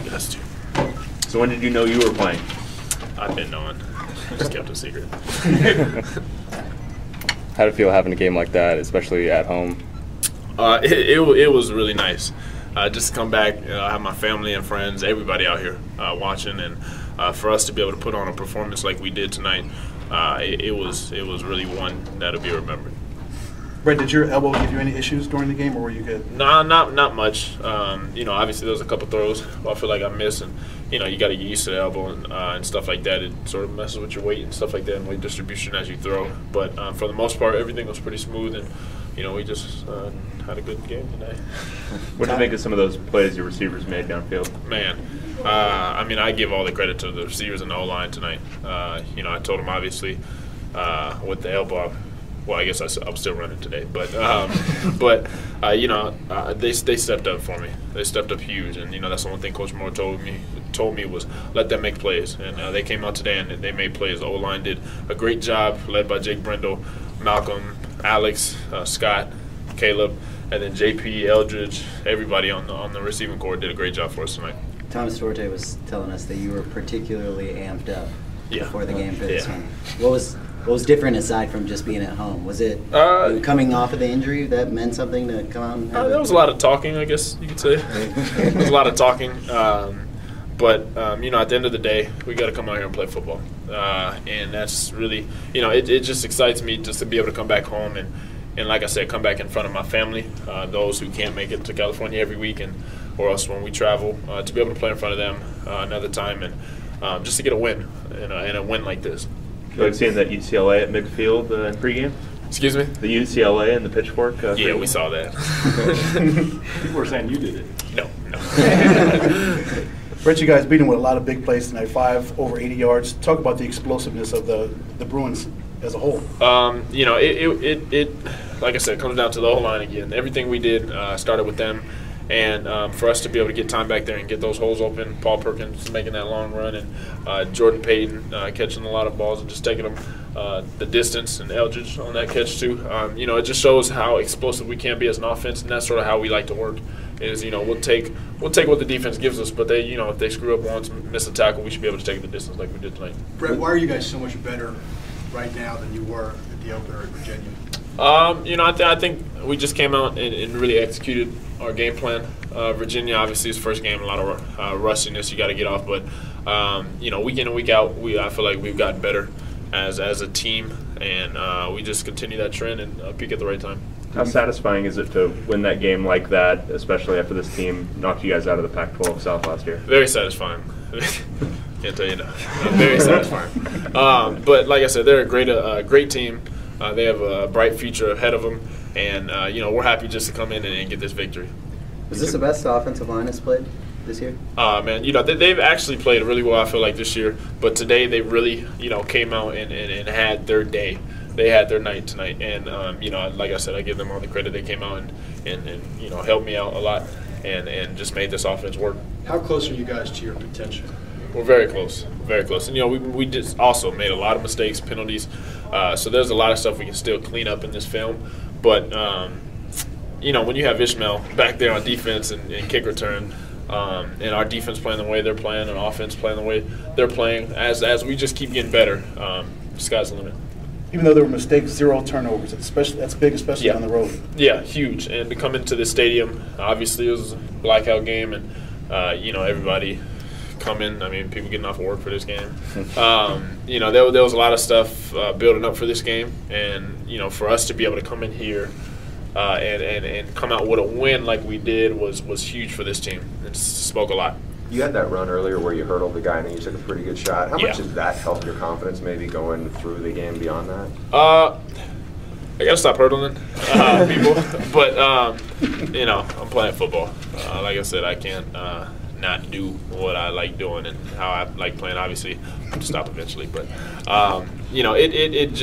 That's two. So when did you know you were playing? I've been knowing. Just kept it a secret. How did it feel having a game like that, especially at home? It was really nice. Just to come back, have my family and friends, everybody out here watching, and for us to be able to put on a performance like we did tonight, it was really one that'll be remembered. Brett, did your elbow give you any issues during the game, or were you good? Nah, not much. Obviously there was a couple throws I feel like I missed, and you got to get used to the elbow and stuff like that. It sort of messes with your weight and stuff like that, and weight distribution as you throw. But for the most part, everything was pretty smooth, and we just had a good game tonight. What do you think of some of those plays your receivers made downfield? Man, I give all the credit to the receivers and the O-line tonight. I told them obviously with the elbow. Well, I guess I'm still running today, but they stepped up for me. They stepped up huge, and that's the one thing Coach Moore told me was let them make plays, and they came out today and they made plays. The O-line did a great job, led by Jake Brendel, Malcolm, Alex, Scott, Caleb, and then JP, Eldridge. Everybody on the receiving corps did a great job for us tonight. Thomas Duarte was telling us that you were particularly amped up before the game for this one. What was different aside from just being at home? Was it coming off of the injury that meant something to come out and have there was a lot of talking, I guess you could say. There was a lot of talking. But at the end of the day, we got to come out here and play football. And that's really, it just excites me just to be able to come back home and like I said, come back in front of my family, those who can't make it to California every week, or else when we travel, to be able to play in front of them another time and just to get a win, and a win like this. You like seeing that UCLA at midfield in pregame? Excuse me? The UCLA and the pitchfork? Yeah, we saw that. People were saying you did it. No. Brett, you guys beat him with a lot of big plays tonight, 5 over 80 yards. Talk about the explosiveness of the Bruins as a whole. It like I said, it comes down to the O-line again. Everything we did started with them. And for us to be able to get time back there and get those holes open, Paul Perkins making that long run, and Jordan Payton catching a lot of balls and just taking them the distance, and Eldridge on that catch too. It just shows how explosive we can be as an offense, and that's sort of how we like to work. Is we'll take what the defense gives us, but they if they screw up once, miss a tackle, we should be able to take the distance like we did tonight. Brett, why are you guys so much better right now than you were at the opener at Virginia? I think we just came out and really executed our game plan. Virginia obviously is first game, a lot of rustiness you got to get off, but week in and week out, I feel like we've gotten better as a team, and we just continue that trend and peak at the right time. How satisfying is it to win that game like that, especially after this team knocked you guys out of the Pac-12 South last year? Very satisfying. Can't tell you enough. Very satisfying. But like I said, they're a great team. They have a bright future ahead of them, and we're happy just to come in and get this victory. Was this the best offensive line has played this year? Man, they've actually played really well, I feel like, this year. But today they really, came out and had their day. They had their night tonight, and like I said, I give them all the credit. They came out and helped me out a lot, and just made this offense work. How close are you guys to your potential? We're very close, very close. And we just also made a lot of mistakes, penalties. So there's a lot of stuff we can still clean up in this film. But when you have Ishmael back there on defense and kick return, and our defense playing the way they're playing, and offense playing the way they're playing, as we just keep getting better, sky's the limit. Even though there were mistakes, 0 turnovers, that's big, especially on the road. Yeah, huge. And to come into the stadium, obviously it was a blackout game, and everybody coming. I mean, people getting off of work for this game. There was a lot of stuff building up for this game, and for us to be able to come in here and come out with a win like we did was huge for this team. It spoke a lot. You had that run earlier where you hurdled the guy and you took a pretty good shot. How much did that help your confidence maybe going through the game beyond that? I got to stop hurdling people. But, I'm playing football. Like I said, I can't not do what I like doing and how I like playing. Obviously, I'll stop eventually. But, it's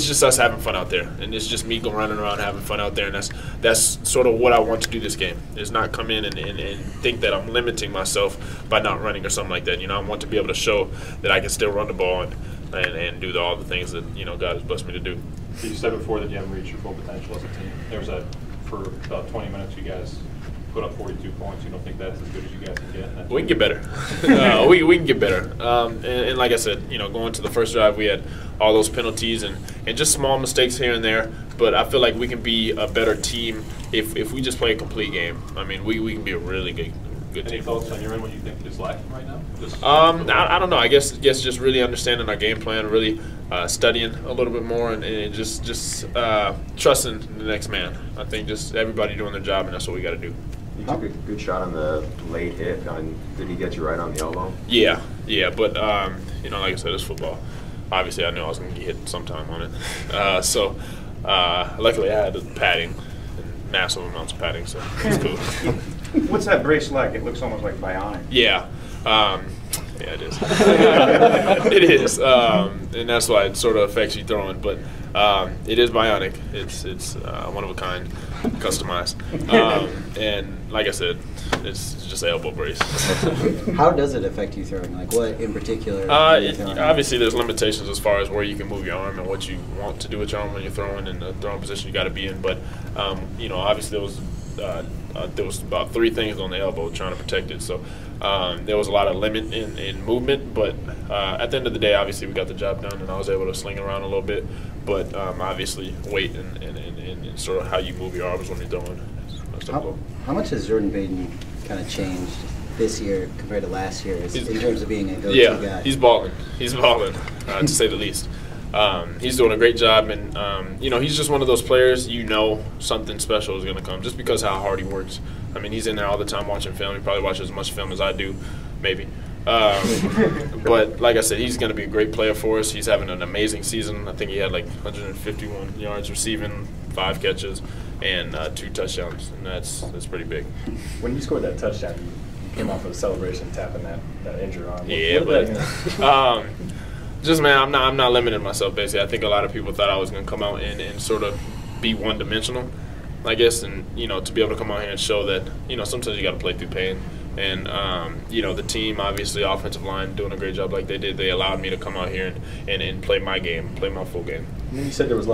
just us having fun out there. And it's just me going running around having fun out there. And that's sort of what I want to do this game, is not come in and think that I'm limiting myself by not running or something like that. I want to be able to show that I can still run the ball and do all the things that, God has blessed me to do. You said before that you haven't reached your full potential as a team. For about 20 minutes, you guys put up 42 points. You don't think that's as good as you guys can get? We can get better. We can get better. And like I said, going to the first drive, we had all those penalties and just small mistakes here and there. But I feel like we can be a better team if we just play a complete game. I mean, we can be a really good team. Any thoughts on your end? What you think is lacking right now? I don't know. I guess just really understanding our game plan, really studying a little bit more, and just trusting the next man. I think just everybody doing their job, and that's what we got to do. You took a good shot on the late hit. Did he get you right on the elbow? Yeah, but like I said, it's football. Obviously, I knew I was going to get hit sometime on it. So luckily, I had the padding, and massive amounts of padding, so it's cool. What's that brace like? It looks almost like bionic. Yeah. Yeah, it is. It is, and that's why it sort of affects you throwing. But it is bionic. It's one of a kind, customized, and like I said, it's just an elbow brace. How does it affect you throwing? Like what in particular? Obviously, there's limitations as far as where you can move your arm and what you want to do with your arm when you're throwing, and the throwing position you got to be in. But obviously there was about 3 things on the elbow trying to protect it. So there was a lot of limit in movement, but at the end of the day, obviously we got the job done, and I was able to sling around a little bit. But obviously, weight and sort of how you move your arms when you're throwing. How much has Jordan Baden kind of changed this year compared to last year in terms of being a go-to guy? Yeah, he's balling. He's balling, to say the least. He's doing a great job, and he's just one of those players. Something special is going to come just because how hard he works. I mean, he's in there all the time watching film. He probably watches as much film as I do, maybe. But like I said, he's going to be a great player for us. He's having an amazing season. I think he had like 151 yards receiving, 5 catches, and 2 touchdowns, and that's pretty big. When you scored that touchdown, you came off of a celebration tapping that injured arm. Yeah, but just, man, I'm not limiting myself, basically. I think a lot of people thought I was going to come out and sort of be one-dimensional, I guess, and, to be able to come out here and show that, sometimes you got to play through pain. And, the team, obviously, offensive line, doing a great job like they did. They allowed me to come out here and play my game, play my full game. And then you said there was a lot